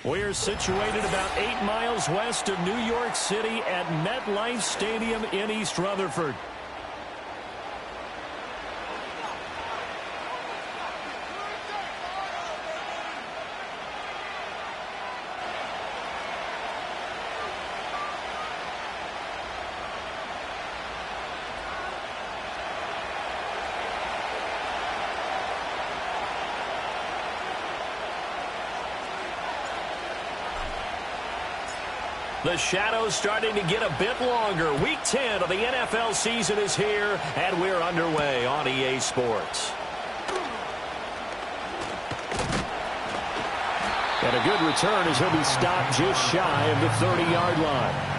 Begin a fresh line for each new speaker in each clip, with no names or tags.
We're situated about 8 miles west of New York City at MetLife Stadium in East Rutherford. The shadow's starting to get a bit longer. Week 10 of the NFL season is here, and we're underway on EA Sports. And a good return as he'll be stopped just shy of the 30-yard line.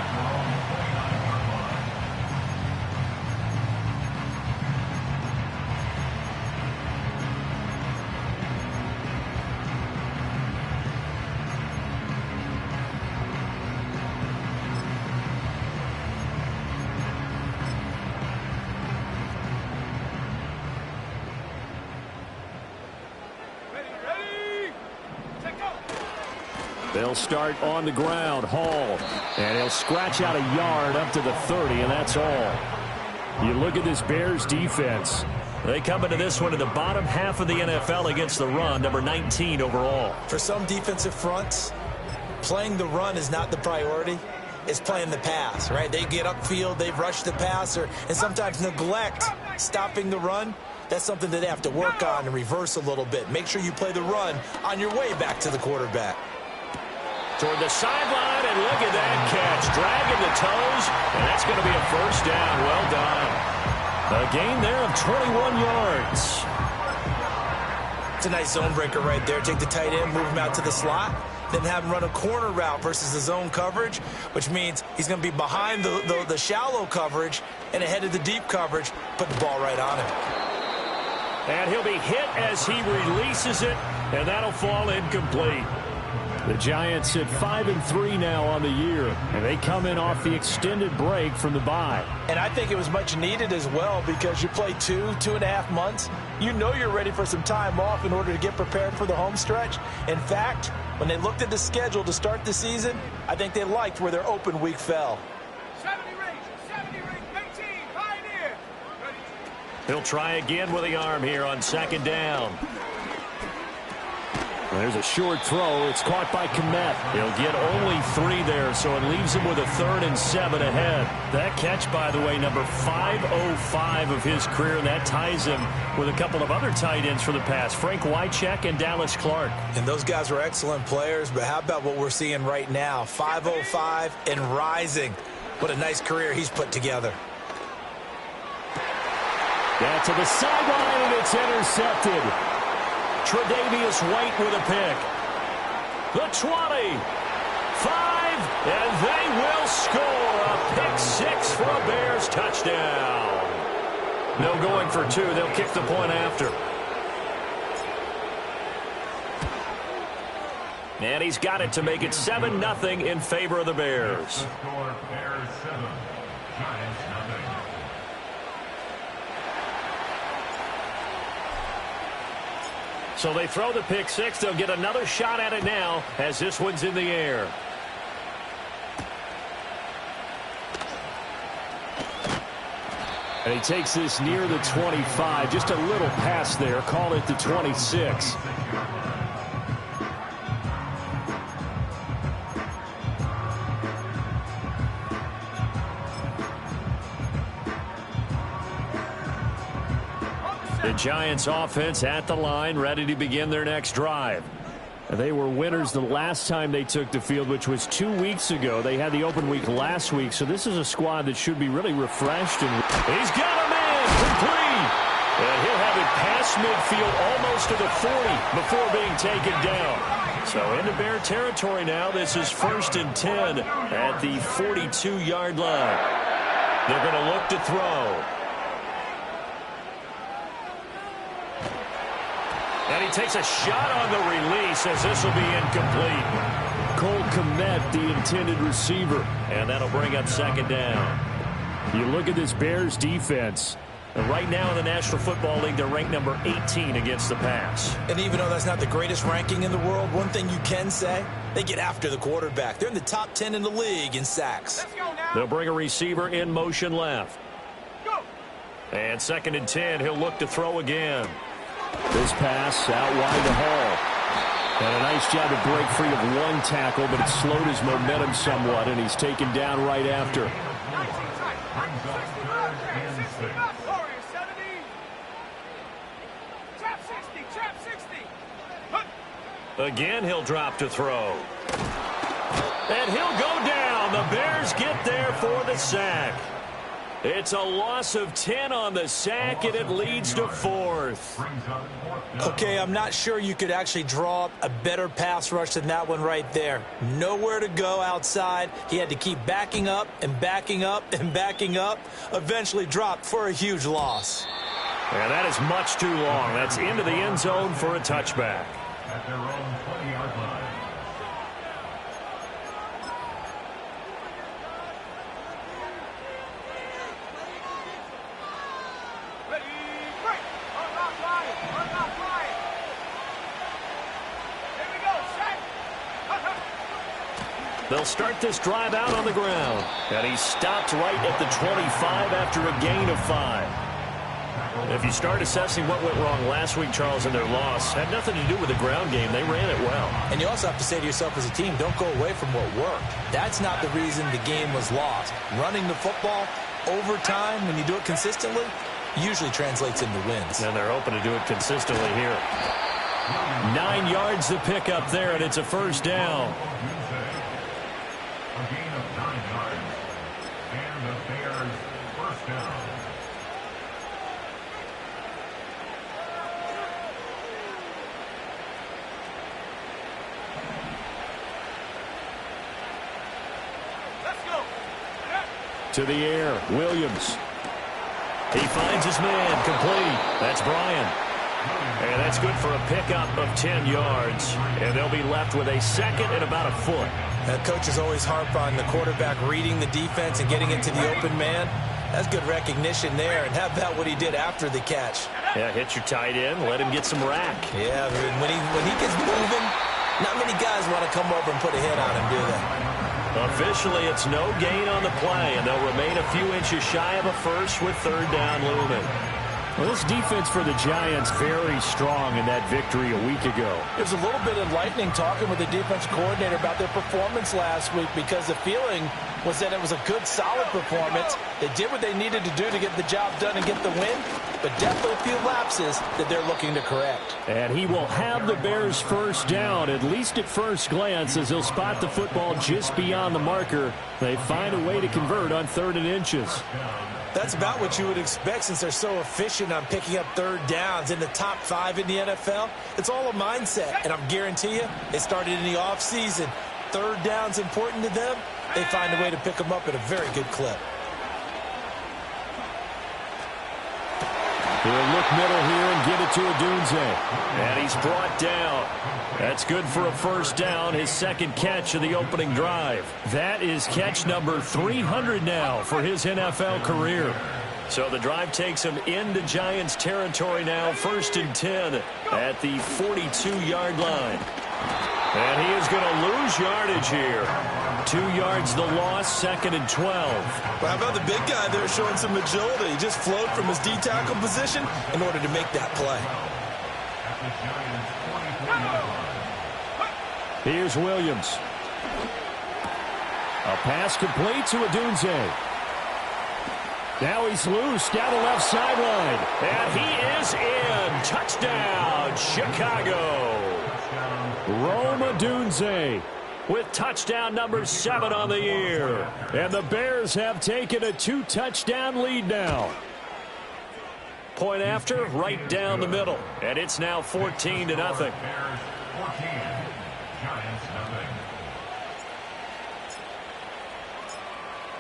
They'll start on the ground. Hall. And he'll scratch out a yard up to the 30, and that's all. You look at this Bears defense. They come into this one in the bottom half of the NFL against the run, number 19 overall.
For some defensive fronts, playing the run is not the priority. It's playing the pass, right? They get upfield, they rush the passer, and sometimes neglect stopping the run. That's something that they have to work on and reverse a little bit. Make sure you play the run on your way back to the quarterback.
Toward the sideline, and look at that catch. Dragging the toes, and that's going to be a first down. Well done. A gain there of 21 yards.
It's a nice zone breaker right there. Take the tight end, move him out to the slot, then have him run a corner route versus the zone coverage, which means he's going to be behind the shallow coverage and ahead of the deep coverage. Put the ball right on him.
And he'll be hit as he releases it, and that'll fall incomplete. The Giants at 5-3 now on the year, and they come in off the extended break from the bye.
And I think it was much needed as well because you play 2.5 months. You know you're ready for some time off in order to get prepared for the home stretch. In fact, when they looked at the schedule to start the season, I think they liked where their open week fell.
70 ring, 18, Pioneer.
He'll try again with the arm here on second down. There's a short throw. It's caught by Kmet. He'll get only 3 there, so it leaves him with a 3rd and 7 ahead. That catch, by the way, number 505 of his career, and that ties him with a couple of other tight ends for the pass, Frank Wycheck and Dallas Clark.
And those guys are excellent players, but how about what we're seeing right now? 505 and rising. What a nice career he's put together.
Yeah, to the sideline, and it's intercepted. Tre'Davious White with a pick. The 20, 5, and they will score a pick 6 for a Bears touchdown. No going for 2. They'll kick the point after. And he's got it to make it 7-0 in favor of the Bears.
Bears 7, Giants nothing.
So they throw the pick 6. They'll get another shot at it now as this one's in the air. And he takes this near the 25. Just a little pass there. Call it the 26. The Giants offense at the line, ready to begin their next drive. They were winners the last time they took the field, which was 2 weeks ago. They had the open week last week, so this is a squad that should be really refreshed. And he's got him in, complete. And he'll have it past midfield almost to the 40 before being taken down. So into Bear territory now. This is 1st and 10 at the 42-yard line. They're going to look to throw. And he takes a shot on the release as this will be incomplete. Cole Kmet, the intended receiver. And that'll bring up 2nd down. You look at this Bears defense. And right now in the National Football League, they're ranked number 18 against the pass.
And even though that's not the greatest ranking in the world, one thing you can say, They get after the quarterback. They're in the top 10 in the league in sacks.
Let's go now.
They'll bring a receiver in motion left.
Go.
And 2nd and 10, he'll look to throw again. This pass out wide to Hall. And a nice job to break free of one tackle, but it slowed his momentum somewhat, and he's taken down right after.
19 tight. 60 back there. 60 back. Warriors 70. Trap 60. Trap 60. Hunt.
Again, he'll drop to throw. And he'll go down. The Bears get there for the sack. It's a loss of 10 on the sack, and it leads to 4th.
Okay, I'm not sure you could actually draw up a better pass rush than that one right there. Nowhere to go outside. He had to keep backing up and backing up and backing up. Eventually dropped for a huge loss.
And that is much too long. That's into the end zone for a touchback.
At their own 20-yard line.
Ready. Break. Unlock line. Unlock line. Here we go. Set.
They'll start this drive out on the ground. And he stopped right at the 25 after a gain of 5. If you start assessing what went wrong last week, Charles, in their loss, had nothing to do with the ground game. They ran it well.
And you also have to say to yourself as a team, don't go away from what worked. That's not the reason the game was lost. Running the football over time, when you do it consistently, usually translates into wins.
And they're hoping to do it consistently here. 9 yards to pick up there, and it's a first down.
A gain of 9 yards. And the Bears first down.
Let's go. Set.
To the air, Williams. He finds his man, complete. That's Bryan. And that's good for a pickup of 10 yards. And they'll be left with a second and about a foot.
Coaches always harp on the quarterback reading the defense and getting into the open man. That's good recognition there. And how about what he did after the catch?
Yeah, hit your tight end, let him get some rack.
Yeah, when he gets moving, not many guys want to come over and put a hit on him, do they?
Officially, it's no gain on the play, and they'll remain a few inches shy of a first with 3rd down looming. Well, this defense for the Giants very strong in that victory a week ago.
It was a little bit enlightening talking with the defense coordinator about their performance last week because the feeling was that it was a good, solid performance. They did what they needed to do to get the job done and get the win, but definitely a few lapses that they're looking to correct.
And he will have the Bears first down, at least at first glance, as he'll spot the football just beyond the marker. They find a way to convert on 3rd and inches.
That's about what you would expect since they're so efficient on picking up 3rd downs in the top 5 in the NFL. It's all a mindset, and I'm guarantee you it started in the offseason. 3rd down's important to them. They find a way to pick them up at a very good clip.
He'll look middle here and get it to Odunze. And he's brought down. That's good for a first down, his 2nd catch of the opening drive. That is catch number 300 now for his NFL career. So the drive takes him into Giants territory now, 1st and 10 at the 42-yard line. And he is going to lose yardage here. 2 yards the loss, 2nd and 12.
Well, how about the big guy there showing some agility? He just flowed from his D-tackle position in order to make that play.
Here's Williams. A pass complete to Odunze. Now he's loose down the left sideline. And he is in. Touchdown, Chicago. Rome Odunze with touchdown number 7 on the year. And the Bears have taken a 2-touchdown lead now. Point after, right down the middle. And it's now 14-0.
Bears 14. Giants nothing.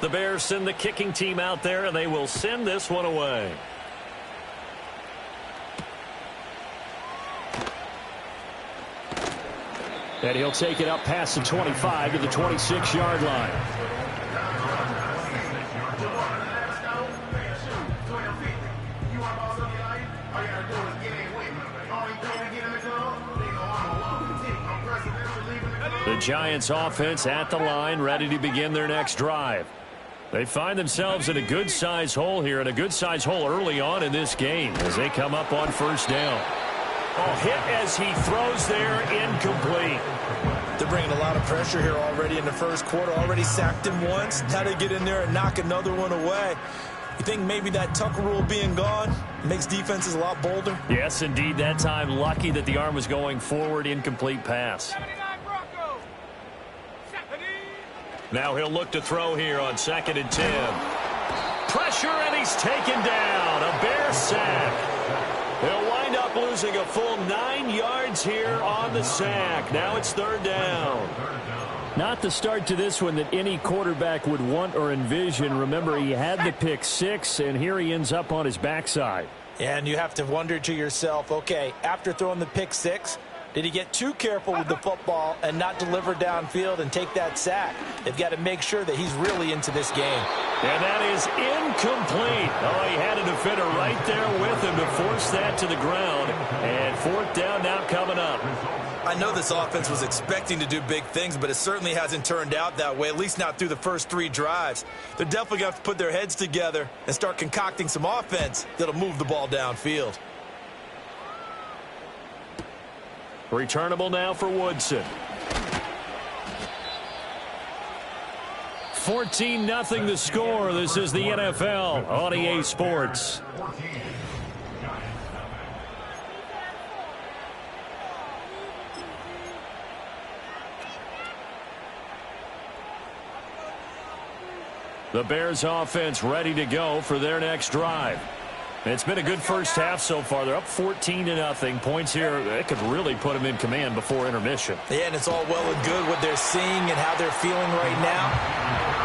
The Bears send the kicking team out there, and they will send this one away. And he'll take it up past the 25 to the 26-yard line. The Giants offense at the line, ready to begin their next drive. They find themselves in a good-sized hole here, and a good-sized hole early on in this game as they come up on first down. Oh, hit as he throws there, incomplete.
They're bringing a lot of pressure here already in the first quarter. Already sacked him once. Now they get in there and knock another one away. You think maybe that Tucker rule being gone makes defenses a lot bolder?
Yes, indeed. That time, lucky that the arm was going forward, incomplete pass. Now he'll look to throw here on 2nd and 10. Pressure, and he's taken down. A Bear sack. They'll wind up losing a full 9 yards here on the sack. Now it's 3rd down. Not the start to this one that any quarterback would want or envision. Remember, he had the pick 6, and here he ends up on his backside.
And you have to wonder to yourself, okay, after throwing the pick 6, did he get too careful with the football and not deliver downfield and take that sack? They've got to make sure that he's really into this game.
And that is incomplete. Oh, he had a defender right there with him to force that to the ground. And 4th down now coming up.
I know this offense was expecting to do big things, but it certainly hasn't turned out that way, at least not through the first 3 drives. They're definitely going to have to put their heads together and start concocting some offense that'll move the ball downfield.
Returnable now for Woodson. 14-0 the score. This is the NFL on EA Sports. The Bears offense ready to go for their next drive. It's been a good first half so far. They're up 14-0. Points here, that could really put them in command before intermission.
Yeah, and it's all well and good what they're seeing and how they're feeling right now.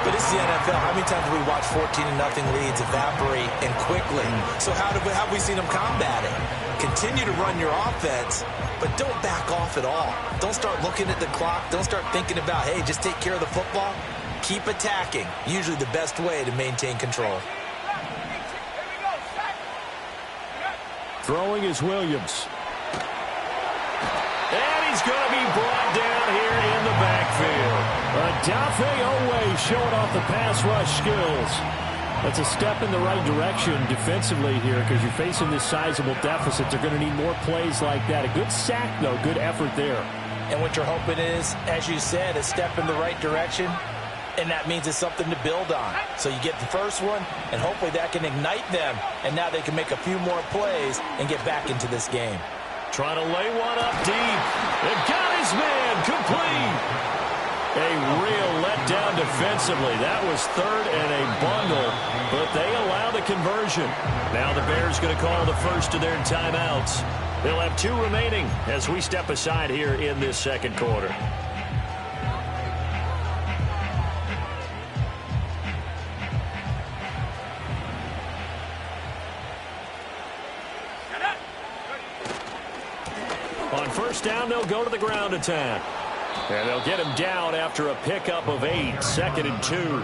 But it's the NFL. How many times have we watched 14-0 leads evaporate and quickly? So how have we seen them combat it? Continue to run your offense, but don't back off at all. Don't start looking at the clock. Don't start thinking about, hey, just take care of the football. Keep attacking. Usually the best way to maintain control.
Throwing is Williams. And he's going to be brought down here in the backfield. Adafe Owe showing off the pass rush skills. That's a step in the right direction defensively here because you're facing this sizable deficit. They're going to need more plays like that. A good sack, though. Good effort there.
And what you're hoping is, as you said, a step in the right direction. And that means it's something to build on. So you get the first one, and hopefully that can ignite them. And now they can make a few more plays and get back into this game.
Trying to lay one up deep. They've got his man complete. A real letdown defensively. That was 3rd and a bundle, but they allow the conversion. Now the Bears going to call the first of their timeouts. They'll have 2 remaining as we step aside here in this second quarter. On first down, they'll go to the ground attack. And they'll get him down after a pickup of 8, 2nd and 2.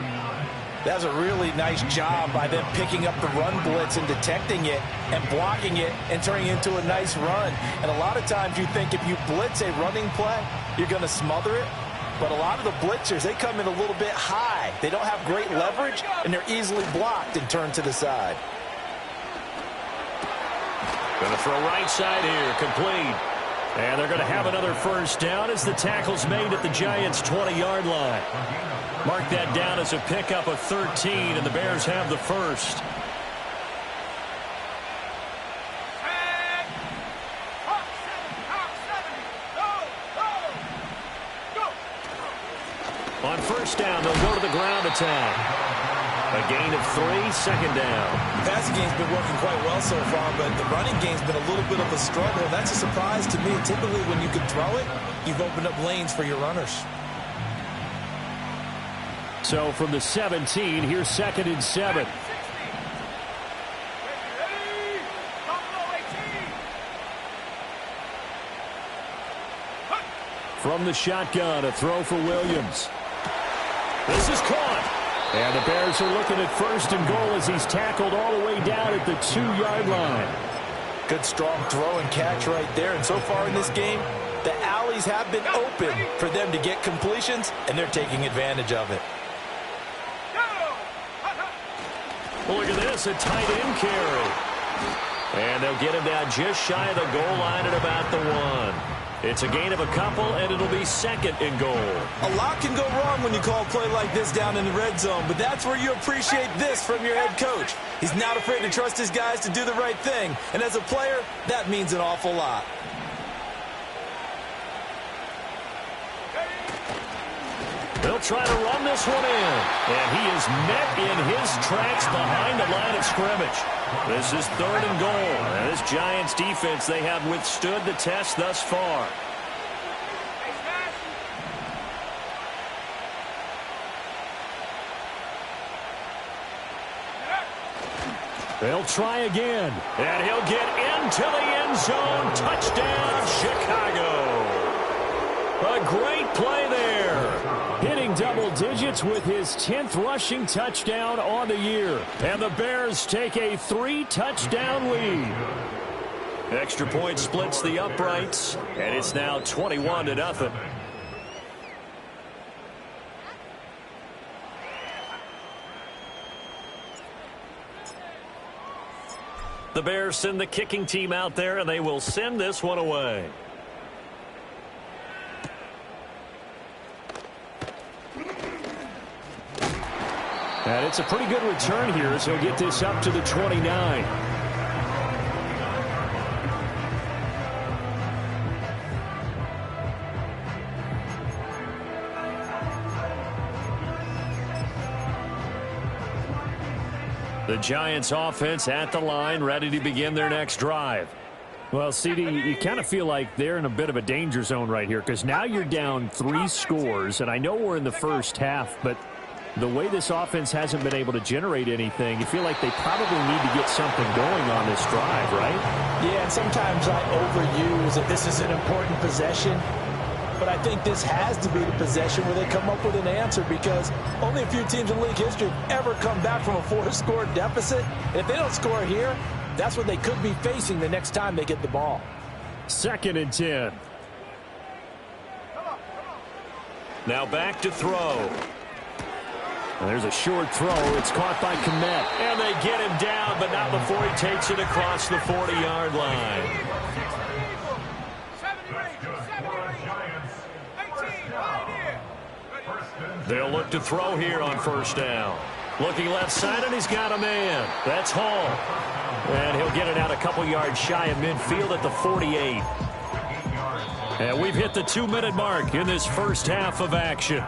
That's a really nice job by them picking up the run blitz and detecting it and blocking it and turning it into a nice run. And a lot of times you think if you blitz a running play, you're going to smother it. But a lot of the blitzers, they come in a little bit high. They don't have great leverage, and they're easily blocked and turned to the side.
Going to throw right side here, complete. And they're going to have another first down as the tackle's made at the Giants' 20-yard line. Mark that down as a pickup of 13, and the Bears have the first. On first down, they'll go to the ground attack. A gain of 3, 2nd down.
The passing game's been working quite well so far, but the running game's been a little bit of a struggle. That's a surprise to me. Typically, when you can throw it, you've opened up lanes for your runners.
So from the 17, here's 2nd and 7. From the shotgun, a throw for Williams. This is caught. And the Bears are looking at 1st and goal as he's tackled all the way down at the 2-yard line.
Good strong throw and catch right there. And so far in this game, the alley plays have been open for them to get completions, and they're taking advantage of it.
Well, look at this, a tight end carry. And they'll get him down just shy of the goal line at about the 1. It's a gain of a couple, and it'll be second and goal.
A lot can go wrong when you call a play like this down in the red zone, but that's where you appreciate this from your head coach. He's not afraid to trust his guys to do the right thing, and as a player, that means an awful lot.
They'll try to run this one in, and he is met in his tracks behind the line of scrimmage. This is third and goal, and this Giants defense, they have withstood the test thus far. They'll try again, and he'll get into the end zone. Touchdown, Chicago. A great play there. Hitting double digits with his 10th rushing touchdown on the year. And the Bears take a 3-touchdown lead. Extra point splits the uprights, and it's now 21-0. The Bears send the kicking team out there, and they will send this one away. And it's a pretty good return here as he'll get this up to the 29. The Giants offense at the line, ready to begin their next drive. Well, CD, you kind of feel like they're in a bit of a danger zone right here because now you're down 3 scores, and I know we're in the first half, but the way this offense hasn't been able to generate anything, you feel like they probably need to get something going on this drive, right?
Yeah, and sometimes I overuse that this is an important possession. But I think this has to be the possession where they come up with an answer because only a few teams in league history have ever come back from a 4-score deficit. And if they don't score here, that's what they could be facing the next time they get the ball.
2nd and 10. Now back to throw. And there's a short throw. It's caught by Kmet. And they get him down, but not before he takes it across the 40-yard line. They'll look to throw here on first down. Looking left side, and he's got a man. That's Hall. And he'll get it out a couple yards shy of midfield at the 48. And we've hit the 2-minute mark in this first half of action.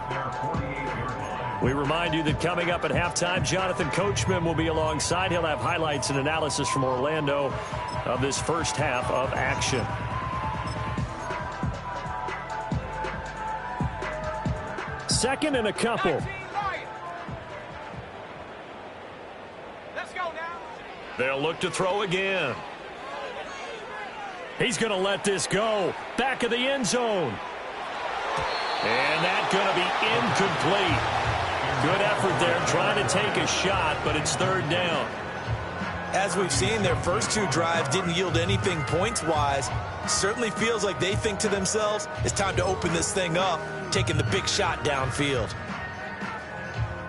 We remind you that coming up at halftime, Jonathan Coachman will be alongside. He'll have highlights and analysis from Orlando of this first half of action. Second and a couple.
Let's go now.
They'll look to throw again. He's going to let this go. Back of the end zone. And that's going to be incomplete. Good effort there trying to take a shot, but it's third down.
As we've seen, their first 2 drives didn't yield anything points-wise. Certainly feels like they think to themselves, it's time to open this thing up, taking the big shot downfield.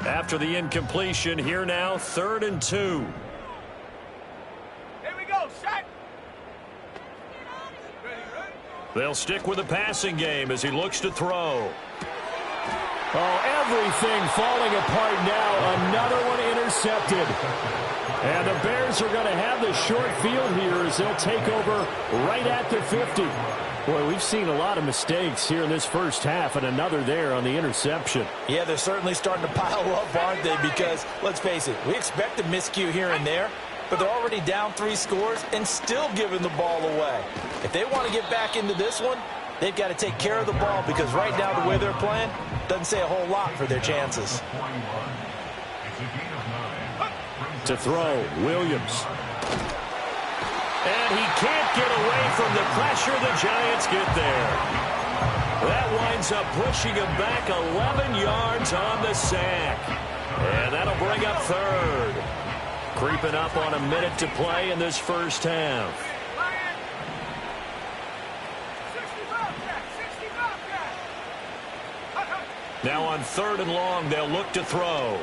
After the incompletion, here now, 3rd and 2.
Here we go, shot.
They'll stick with the passing game as he looks to throw. Oh, everything falling apart now. Another one intercepted. And the Bears are going to have the short field here as they'll take over right at the 50. Boy, we've seen a lot of mistakes here in this first half, and another there on the interception.
Yeah, they're certainly starting to pile up, aren't they? Because, let's face it, we expect a miscue here and there, but they're already down 3 scores and still giving the ball away. If they want to get back into this one, they've got to take care of the ball because right now the way they're playing doesn't say a whole lot for their chances.
To throw, Williams. And he can't get away from the pressure. The Giants get there. That winds up pushing him back 11 yards on the sack. And that'll bring up 3rd. Creeping up on a minute to play in this first half. Now on 3rd and long, they'll look to throw.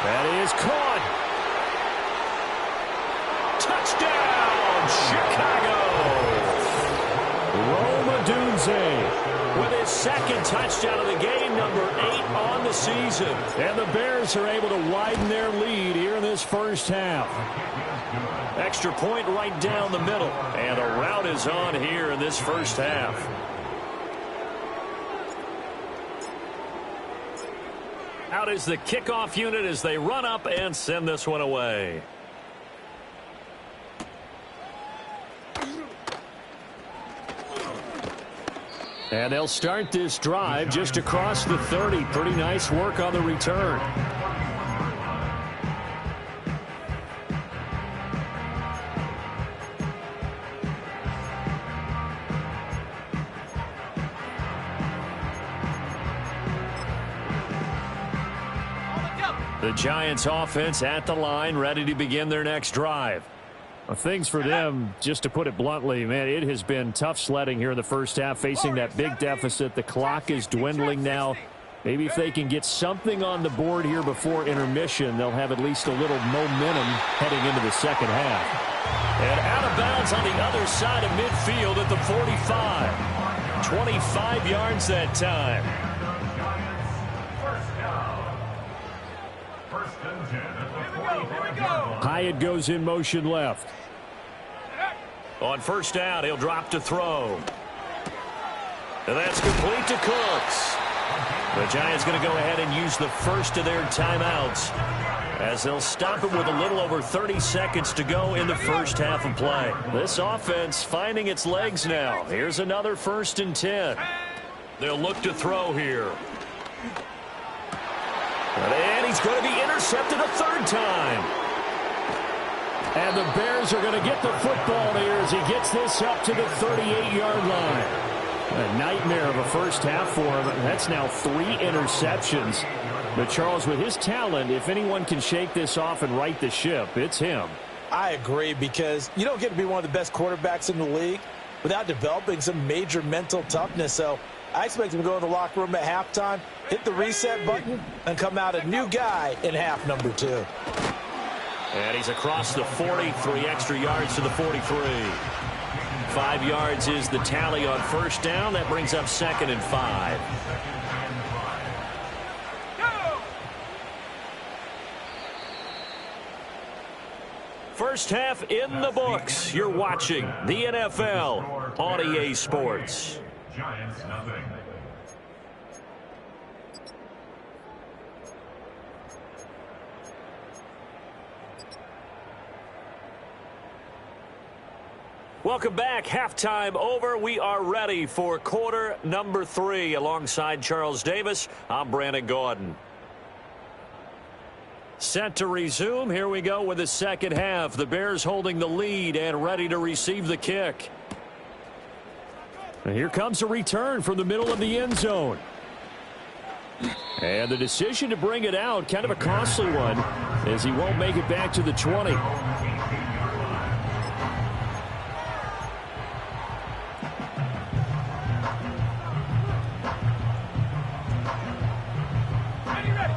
That is caught. Touchdown, Chicago. Roma Dunze with his 2nd touchdown of the game, number 8 on the season. And the Bears are able to widen their lead here in this first half. Extra point right down the middle. And a rout is on here in this first half. Out is the kickoff unit as they run up and send this one away. And they'll start this drive just across the 30. Pretty nice work on the return. The Giants offense at the line, ready to begin their next drive. Well, things for them, just to put it bluntly, man, it has been tough sledding here in the first half, facing that big deficit. The clock is dwindling now. Maybe if they can get something on the board here before intermission, they'll have at least a little momentum heading into the second half. And out of bounds on the other side of midfield at the 45. 25 yards that time. Hyatt goes in motion left. On 1st down, he'll drop to throw. And that's complete to Cooks. The Giants going to go ahead and use the first of their timeouts as they'll stop it with a little over 30 seconds to go in the first half of play. This offense finding its legs now. Here's another 1st and 10. They'll look to throw here. And he's going to be intercepted a 3rd time. And the Bears are going to get the football here as he gets this up to the 38-yard line. A nightmare of a first half for him. That's now 3 interceptions. But, Charles, with his talent, if anyone can shake this off and right the ship, it's him.
I agree, because you don't get to be one of the best quarterbacks in the league without developing some major mental toughness. So I expect him to go in the locker room at halftime, hit the reset button, and come out a new guy in half number 2.
And he's across the 40, 3 extra yards to the 43. 5 yards is the tally on 1st down. That brings up 2nd and 5. First half in the books. You're watching the NFL on EA Sports.
Giants nothing.
Welcome back. Halftime over. We are ready for quarter number 3. Alongside Charles Davis, I'm Brandon Gordon. Set to resume. Here we go with the second half. The Bears holding the lead and ready to receive the kick. And here comes a return from the middle of the end zone. And the decision to bring it out, kind of a costly one, as he won't make it back to the 20.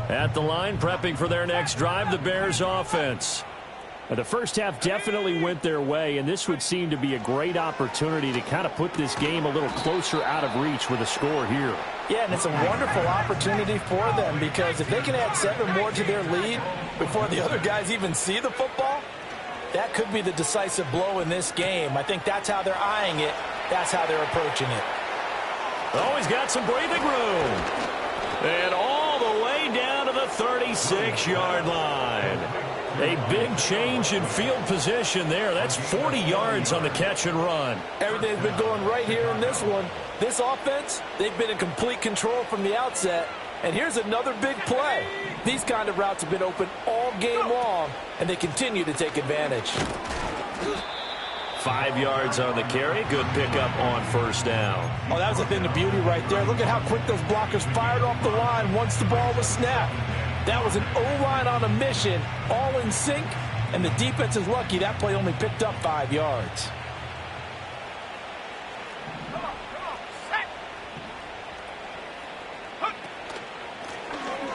At the line, prepping for their next drive, the Bears offense. The first half definitely went their way, and this would seem to be a great opportunity to kind of put this game a little closer out of reach with a score here.
Yeah, and it's a wonderful opportunity for them, because if they can add 7 more to their lead before the other guys even see the football, that could be the decisive blow in this game. I think that's how they're eyeing it. That's how they're approaching it.
Oh, he's got some breathing room. And all the way down to the 36-yard line. A big change in field position there. That's 40 yards on the catch and run.
Everything's been going right here in this one. This offense, they've been in complete control from the outset. And here's another big play. These kind of routes have been open all game long, and they continue to take advantage.
5 yards on the carry. Good pickup on 1st down.
Oh, that was a thing of beauty right there. Look at how quick those blockers fired off the line once the ball was snapped. That was an O-line on a mission, all in sync, and the defense is lucky that play only picked up 5 yards.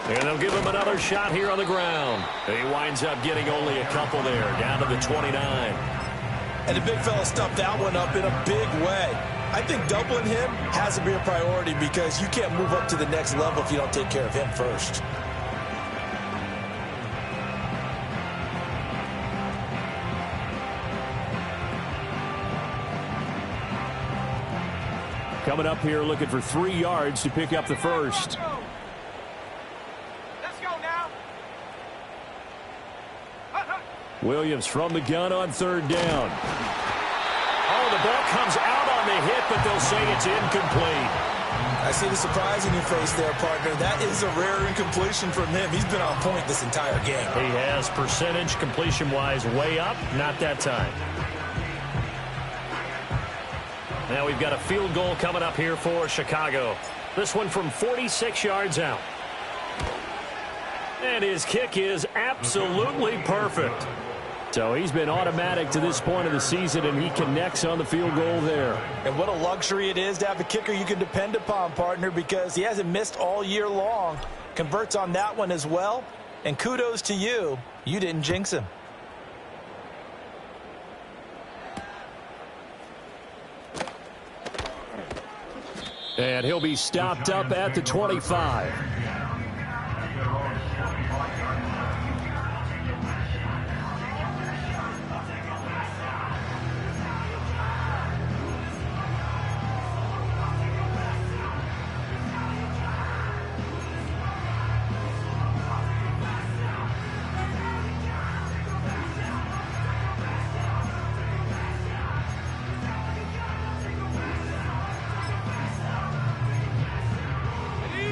And they'll give him another shot here on the ground. He winds up getting only a couple there, down to the 29.
And the big fella stuffed that one up in a big way. I think doubling him has to be a priority because you can't move up to the next level if you don't take care of him first.
Coming up here looking for 3 yards to pick up the first.
Let's go now.
Williams from the gun on 3rd down. Oh, the ball comes out on the hit, but they'll say it's incomplete.
I see the surprise in your face there, partner. That is a rare incompletion from him. He's been on point this entire game.
He has percentage completion-wise way up, not that time. Now we've got a field goal coming up here for Chicago. This one from 46 yards out. And his kick is absolutely perfect. So he's been automatic to this point of the season, and he connects on the field goal there.
And what a luxury it is to have a kicker you can depend upon, partner, because he hasn't missed all year long. Converts on that one as well. And kudos to you. You didn't jinx him.
And he'll be stopped up at the 25.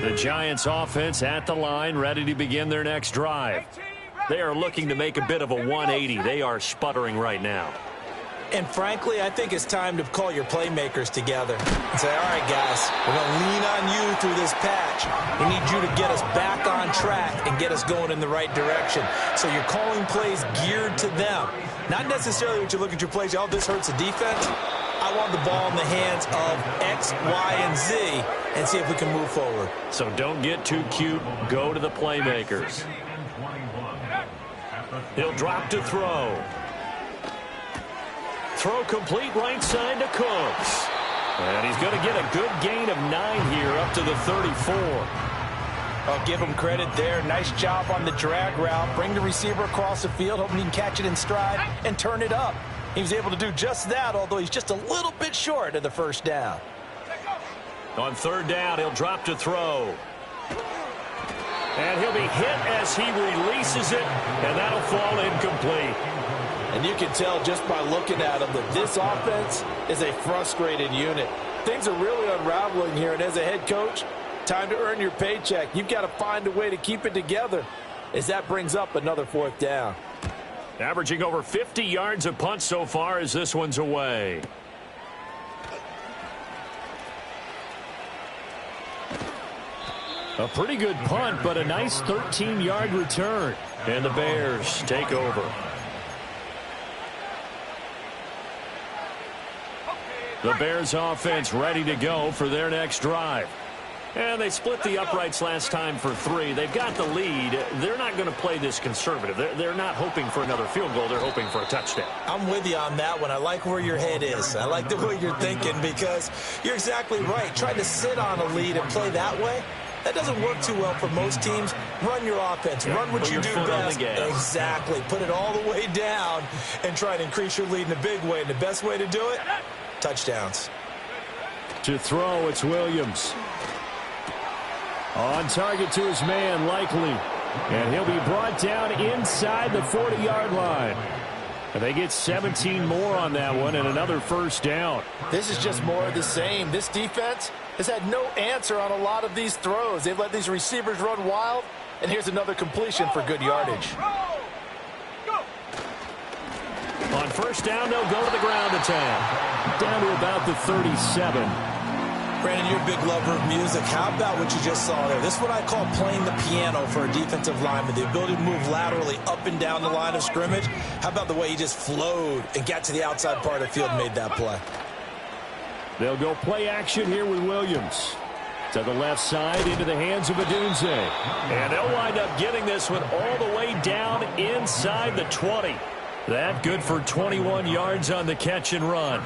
The Giants offense at the line, ready to begin their next drive. They are looking to make a bit of a 180. They are sputtering right now.
And frankly, I think it's time to call your playmakers together and say, all right, guys, we're going to lean on you through this patch. We need you to get us back on track and get us going in the right direction. So you're calling plays geared to them. Not necessarily what you look at your plays, oh, this hurts the defense. I want the ball in the hands of X, Y, and Z and see if we can move forward.
So don't get too cute. Go to the playmakers. He'll drop to throw. Throw complete right side to Cooks. And he's going to get a good gain of 9 here up to the 34.
I'll give him credit there. Nice job on the drag route. Bring the receiver across the field, hoping he can catch it in stride and turn it up. He was able to do just that, although he's just a little bit short of the first down.
On 3rd down, he'll drop to throw. And he'll be hit as he releases it, and that'll fall incomplete.
And you can tell just by looking at him that this offense is a frustrated unit. Things are really unraveling here, and as a head coach, time to earn your paycheck. You've got to find a way to keep it together as that brings up another 4th down.
Averaging over 50 yards a punt so far as this one's away. A pretty good punt, but a nice 13-yard return. And the Bears take over. The Bears offense ready to go for their next drive. And they split the uprights last time for 3. They've got the lead. They're not going to play this conservative. They're not hoping for another field goal. They're hoping for a touchdown.
I'm with you on that one. I like where your head is. I like the way you're thinking because you're exactly right. Trying to sit on a lead and play that way, that doesn't work too well for most teams. Run your offense. Run what you do best. Exactly. Put it all the way down and try to increase your lead in a big way. And the best way to do it, touchdowns.
To throw, it's Williams. On target to his man, Likely. And he'll be brought down inside the 40-yard line. And they get 17 more on that one and another first down.
This is just more of the same. This defense has had no answer on a lot of these throws. They've let these receivers run wild. And here's another completion for good yardage.
On first down, they'll go to the ground attack. Down to about the 37.
Brandon, you're a big lover of music. How about what you just saw there? This is what I call playing the piano for a defensive lineman. The ability to move laterally up and down the line of scrimmage. How about the way he just flowed and got to the outside part of the field and made that play?
They'll go play action here with Williams. To the left side, into the hands of Adunze. And they'll wind up getting this one all the way down inside the 20. That good for 21 yards on the catch and run.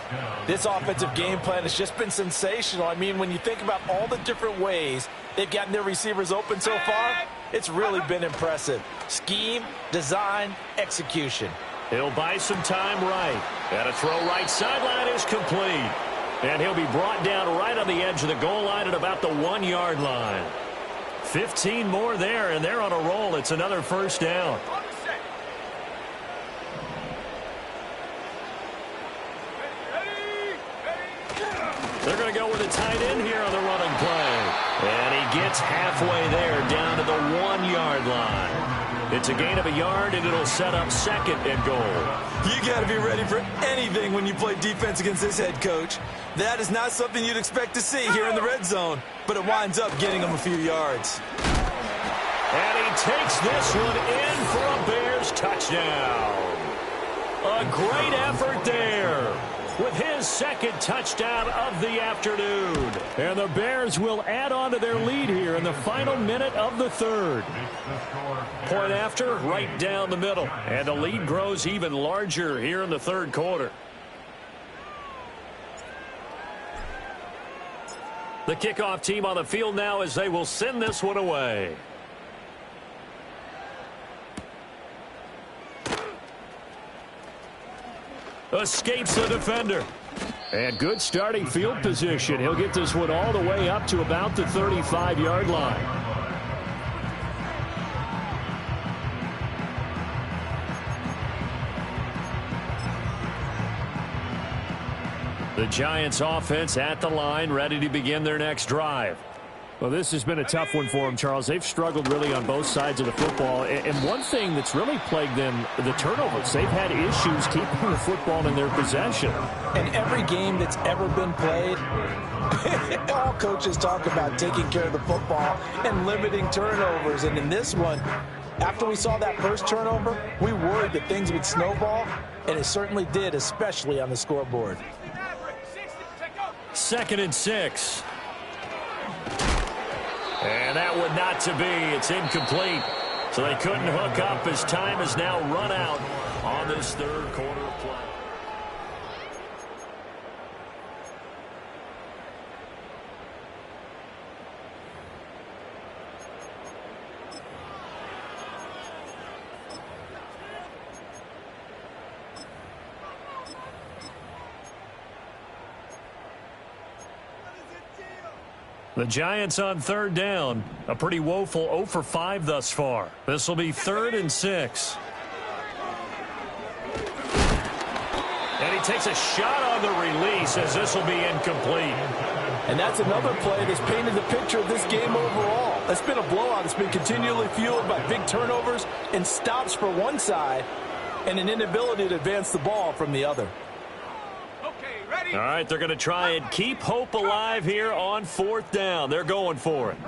This offensive game plan has just been sensational. I mean, when you think about all the different ways they've gotten their receivers open so far, it's really been impressive. Scheme, design, execution.
He'll buy some time right. And a throw right sideline is complete. And he'll be brought down right on the edge of the goal line at about the 1 yard line. 15 more there, and they're on a roll. It's another first down. They're going to go with a tight end here on the running play. And he gets halfway there down to the 1 yard line. It's a gain of a yard, and it'll set up second and goal.
You got to be ready for anything when you play defense against this head coach. That is not something you'd expect to see here in the red zone, but it winds up getting him a few yards.
And he takes this one in for a Bears touchdown. A great effort there with his second touchdown of the afternoon. And the Bears will add on to their lead here in the final minute of the third. Point after, right down the middle. And the lead grows even larger here in the third quarter. The kickoff team on the field now as they will send this one away. Escapes the defender. And good starting field position. He'll get this one all the way up to about the 35-yard line. The Giants offense at the line, ready to begin their next drive. Well, this has been a tough one for them, Charles. They've struggled really on both sides of the football. And one thing that's really plagued them, the turnovers. They've had issues keeping the football in their possession.
And every game that's ever been played, all coaches talk about taking care of the football and limiting turnovers. And in this one, after we saw that first turnover, we worried that things would snowball, and it certainly did, especially on the scoreboard.
2nd and 6. And that one not to be. It's incomplete. So they couldn't hook up as time is now run out on this third quarter of play. The Giants on third down. A pretty woeful 0 for 5 thus far. This will be 3rd and 6. And he takes a shot on the release as this will be incomplete.
And that's another play that's painted the picture of this game overall. It's been a blowout. It's been continually fueled by big turnovers and stops for one side and an inability to advance the ball from the other.
All right, they're going to try and keep hope alive here on 4th down. They're going for it.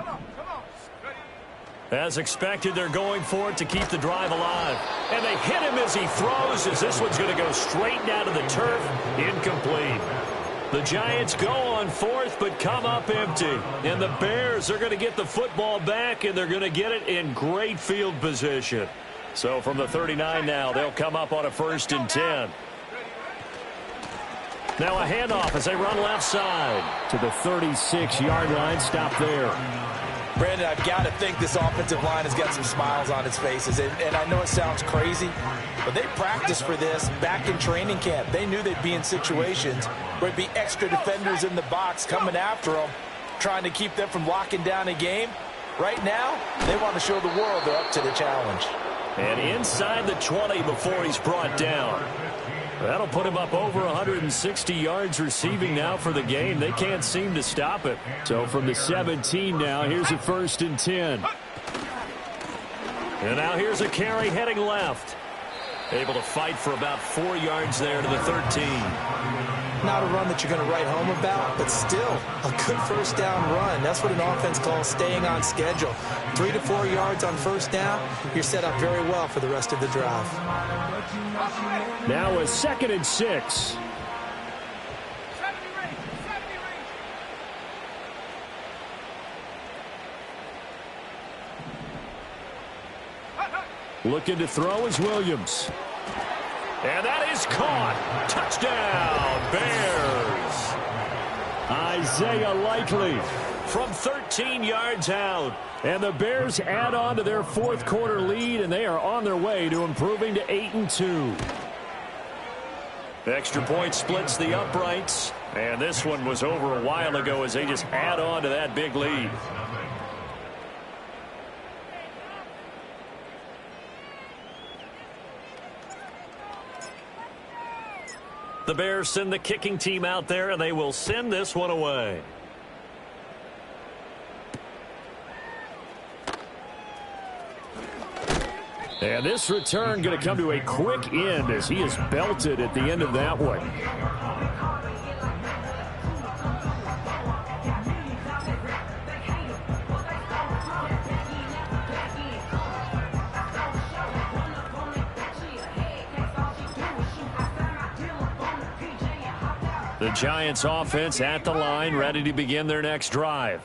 As expected, they're going for it to keep the drive alive. And they hit him as he throws, as this one's going to go straight down to the turf. Incomplete. The Giants go on 4th, but come up empty. And the Bears are going to get the football back, and they're going to get it in great field position. So from the 39 now, they'll come up on a 1st and 10. Now a handoff as they run left side to the 36-yard line. Stop there.
Brandon, I've got to think this offensive line has got some smiles on its faces. And I know it sounds crazy, but they practiced for this back in training camp. They knew they'd be in situations where there'd be extra defenders in the box coming after them, trying to keep them from locking down a game. Right now, they want to show the world they're up to the challenge.
And inside the 20 before he's brought down. That'll put him up over 160 yards receiving now for the game. They can't seem to stop it. So from the 17 now, here's a 1st and 10. And now here's a carry heading left. Able to fight for about 4 yards there to the 13.
Not a run that you're going to write home about, but still a good 1st down run. That's what an offense calls staying on schedule. 3 to 4 yards on 1st down, you're set up very well for the rest of the drive.
Now a 2nd and 6. Looking to throw is Williams. And that is caught. Touchdown, Bears. Isaiah Likely from 13 yards out. And the Bears add on to their fourth quarter lead, and they are on their way to improving to 8-2. Extra point splits the uprights. And this one was over a while ago as they just add on to that big lead. The Bears send the kicking team out there, and they will send this one away. And this return going to come to a quick end as he is belted at the end of that one. The Giants offense at the line, ready to begin their next drive.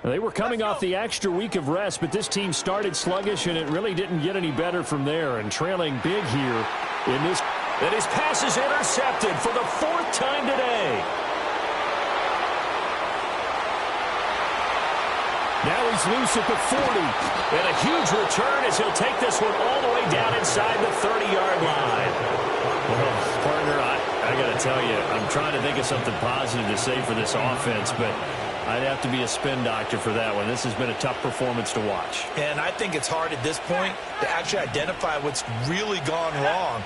They were coming off the extra week of rest, but this team started sluggish, and it really didn't get any better from there. And trailing big here in this. And his pass is intercepted for the fourth time today. Now he's loose at the 40. And a huge return as he'll take this one all the way down inside the 30-yard line. Well, partner, I got to tell you, I'm trying to think of something positive to say for this offense, but I'd have to be a spin doctor for that one. This has been a tough performance to watch.
And I think it's hard at this point to actually identify what's really gone wrong.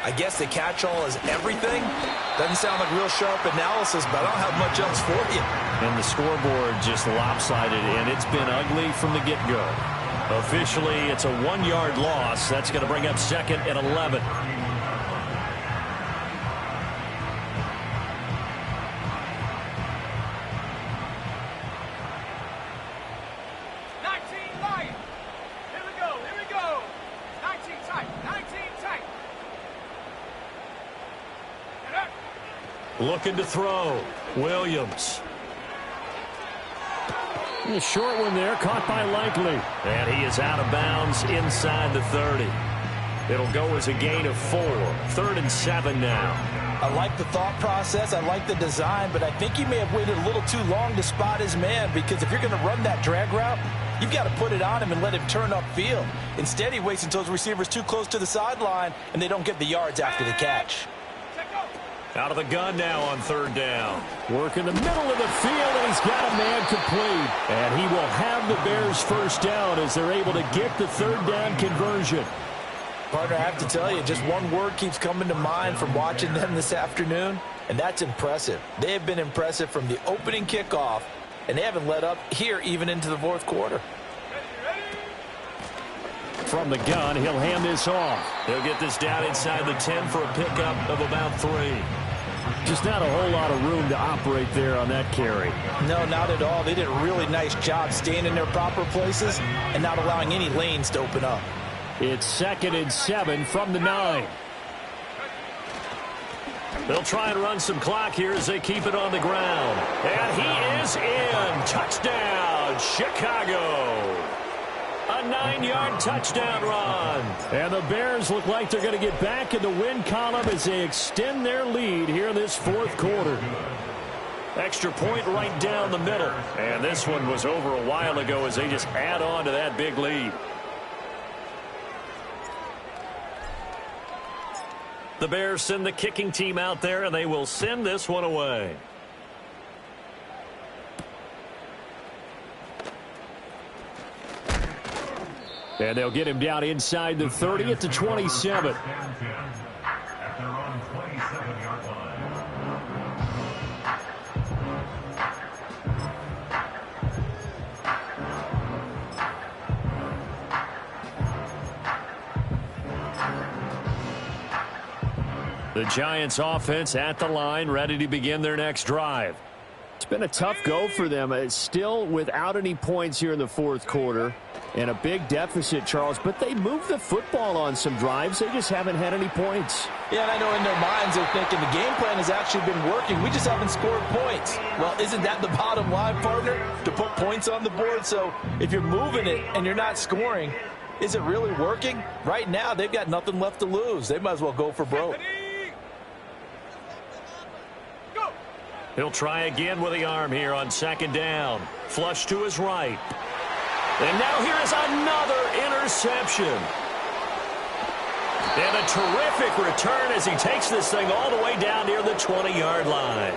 I guess the catch-all is everything. Doesn't sound like real sharp analysis, but I don't have much else for you.
And the scoreboard just lopsided, and it's been ugly from the get-go. Officially, it's a 1-yard loss. That's going to bring up second and 11. Looking to throw. Williams. A short one there, caught by Likely. And he is out of bounds inside the 30. It'll go as a gain of 4. 3rd and 7 now.
I like the thought process. I like the design, but I think he may have waited a little too long to spot his man, because if you're going to run that drag route, you've got to put it on him and let him turn upfield. Instead, he waits until his receiver's too close to the sideline, and they don't get the yards after the catch.
Out of the gun now on 3rd down. Work in the middle of the field, and he's got a man complete. And he will have the Bears first down as they're able to get the 3rd down conversion.
Partner, I have to tell you, just one word keeps coming to mind from watching them this afternoon, and that's impressive. They have been impressive from the opening kickoff, and they haven't let up here even into the 4th quarter.
From the gun, he'll hand this off. He'll get this down inside the 10 for a pickup of about 3. Just not a whole lot of room to operate there on that carry.
No, not at all. They did a really nice job staying in their proper places and not allowing any lanes to open up.
It's 2nd and 7 from the 9. They'll try and run some clock here as they keep it on the ground. And he is in. Touchdown, Chicago. A 9-yard touchdown run. And the Bears look like they're going to get back in the win column as they extend their lead here in this 4th quarter. Extra point right down the middle. And this one was over a while ago as they just add on to that big lead. The Bears send the kicking team out there, and they will send this one away. And they'll get him down inside the 30 at the 27.
At their own 27-yard line.
The Giants offense at the line, ready to begin their next drive. It's been a tough go for them. It's still without any points here in the 4th quarter. And a big deficit, Charles, but they moved the football on some drives. They just haven't had any points.
Yeah, and I know in their minds they're thinking the game plan has actually been working. We just haven't scored points. Well, isn't that the bottom line, partner? To put points on the board. So if you're moving it and you're not scoring, Is it really working? Right now, they've got nothing left to lose. They might as well go for broke.
He'll try again with the arm here on second down. Flush to his right. And now here is another interception. And a terrific return as he takes this thing all the way down near the 20-yard line.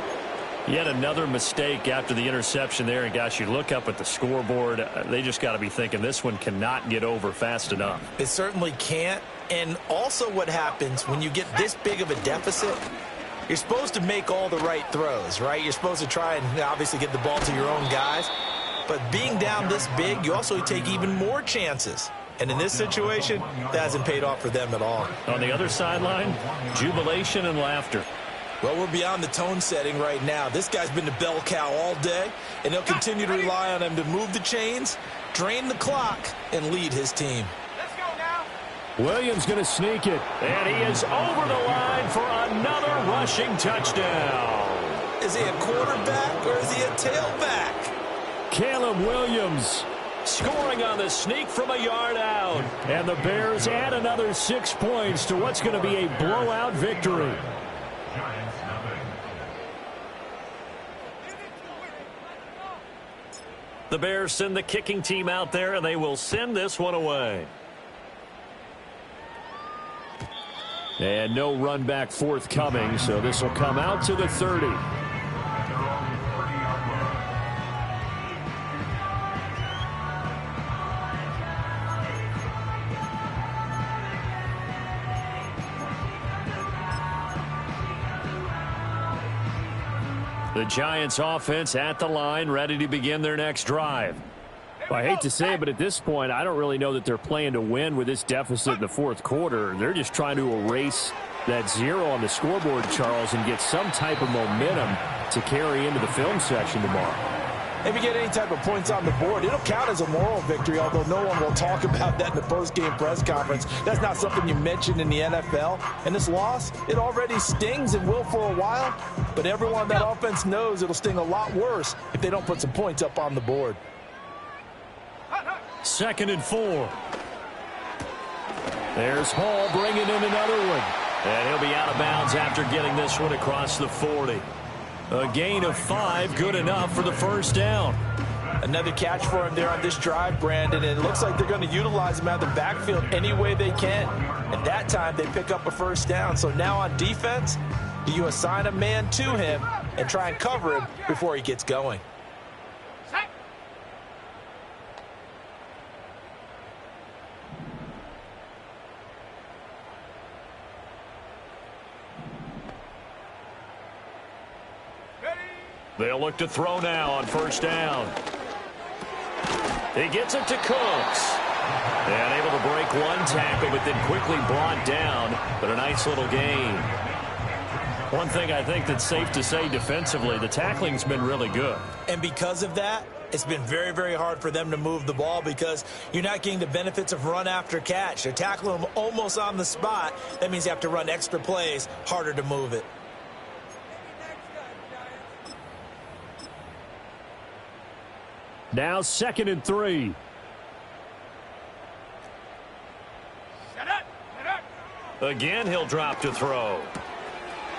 Yet another mistake after the interception there. And, gosh, you look up at the scoreboard. They just got to be thinking this one cannot get over fast enough.
It certainly can't. And also what happens when you get this big of a deficit, you're supposed to make all the right throws, right? You're supposed to try and obviously get the ball to your own guys. But being down this big, you also take even more chances. And in this situation, that hasn't paid off for them at all.
On the other sideline, jubilation and laughter.
Well, we're beyond the tone setting right now. This guy's been the bell cow all day, and they'll continue to rely on him to move the chains, drain the clock, and lead his team.
Let's go now.
Williams going to sneak it. And he is over the line for another rushing touchdown.
Is he a quarterback or is he a tailback?
Caleb Williams scoring on the sneak from a yard out. And the Bears add another 6 points to what's going to be a blowout victory.
Giants nothing.
The Bears send the kicking team out there, and they will send this one away. And no run back forthcoming, so this will come out to the 30.
At their own 30-yard line.
The Giants offense at the line, ready to begin their next drive. Well, I hate to say it, but at this point, I don't really know that they're playing to win with this deficit in the fourth quarter. They're just trying to erase that 0 on the scoreboard, Charles, and get some type of momentum to carry into the film section tomorrow.
If you get any type of points on the board, it'll count as a moral victory, although no one will talk about that in the post-game press conference. That's not something you mentioned in the NFL. And this loss, it already stings and will for a while, but everyone on that offense knows it'll sting a lot worse if they don't put some points up on the board.
2nd and 4. There's Hall bringing in another one. And he'll be out of bounds after getting this one across the 40. A gain of 5, good enough for the first down.
Another catch for him there on this drive, Brandon, and it looks like they're going to utilize him out of the backfield any way they can. And that time they pick up a first down. So now on defense, do you assign a man to him and try and cover him before he gets going?
They'll look to throw now on first down. He gets it to Cooks. And able to break one tackle, but then quickly brought down. But a nice little gain. One thing I think that's safe to say defensively, the tackling's been really good.
And because of that, it's been very, very hard for them to move the ball because you're not getting the benefits of run after catch. They're tackling them almost on the spot. That means you have to run extra plays, harder to move it.
Now 2nd and 3. Again, he'll drop to throw.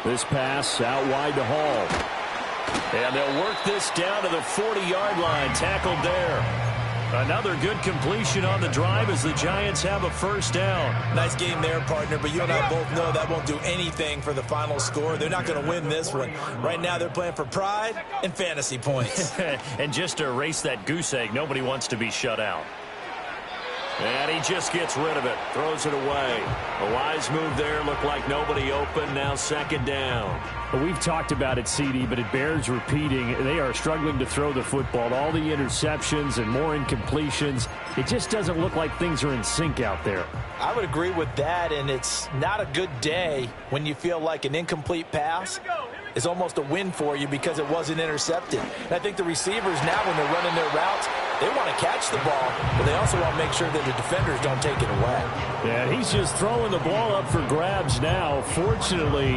This pass out wide to Hall. And they'll work this down to the 40-yard line. Tackled there. Another good completion on the drive as the Giants have a first down.
Nice game there, partner, but you and I both know that won't do anything for the final score. They're not going to win this one. Right now they're playing for pride and fantasy points.
And just to erase that goose egg, nobody wants to be shut out. And he just gets rid of it, throws it away. A wise move there, looked like nobody open, now 2nd down. Well, we've talked about it, CD, but it bears repeating. They are struggling to throw the football. All the interceptions and more incompletions. It just doesn't look like things are in sync out there.
I would agree with that, and it's not a good day when you feel like an incomplete pass is almost a win for you because it wasn't intercepted. And I think the receivers now, when they're running their routes, they want to catch the ball, but they also want to make sure that the defenders don't take it away.
Yeah, he's just throwing the ball up for grabs now. Fortunately,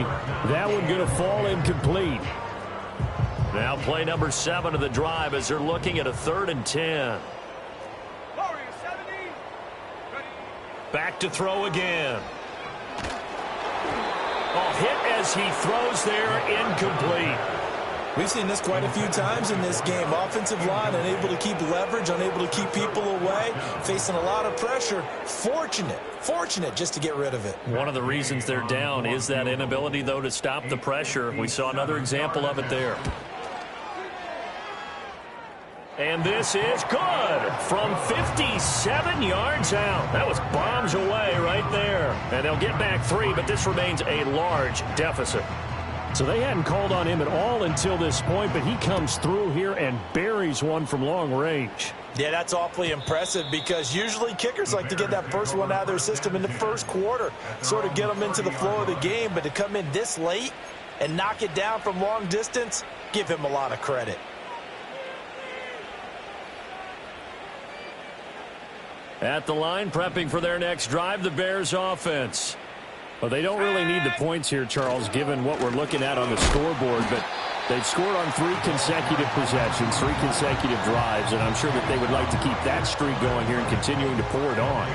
that one going to fall incomplete. Now play number 7 of the drive as they're looking at a 3rd and 10. Back to throw again. Oh, hit as he throws there, incomplete.
We've seen this quite a few times in this game. Offensive line unable to keep leverage, unable to keep people away, facing a lot of pressure. Fortunate just to get rid of it.
One of the reasons they're down is that inability, though, to stop the pressure. We saw another example of it there. And this is good from 57 yards out. That was bombs away right there. And they'll get back 3, but this remains a large deficit. So they hadn't called on him at all until this point, but he comes through here and buries one from long range.
Yeah, that's awfully impressive because usually kickers like to get that first one out of their system in the first quarter, sort of get them into the flow of the game, but to come in this late and knock it down from long distance, give him a lot of credit.
At the line, prepping for their next drive, the Bears offense. Well, they don't really need the points here, Charles, given what we're looking at on the scoreboard, but they've scored on 3 consecutive possessions, 3 consecutive drives, and I'm sure that they would like to keep that streak going here and continuing to pour it on.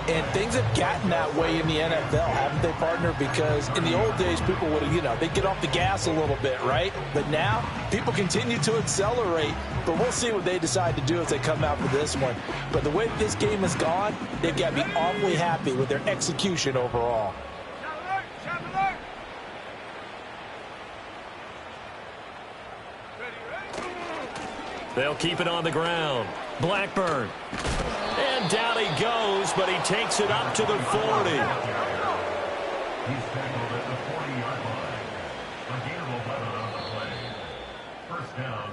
And things have gotten that way in the NFL, haven't they, partner? Because in the old days, people would have, they'd get off the gas a little bit, right? But now, people continue to accelerate, but we'll see what they decide to do as they come out for this one. But the way that this game has gone, they've got to be awfully happy with their execution overall.
They'll keep it on the ground. Blackburn. And down he goes, but he takes it up to the 40.
He's tackled at the 40-yard line. A gain of 11 on the play. First down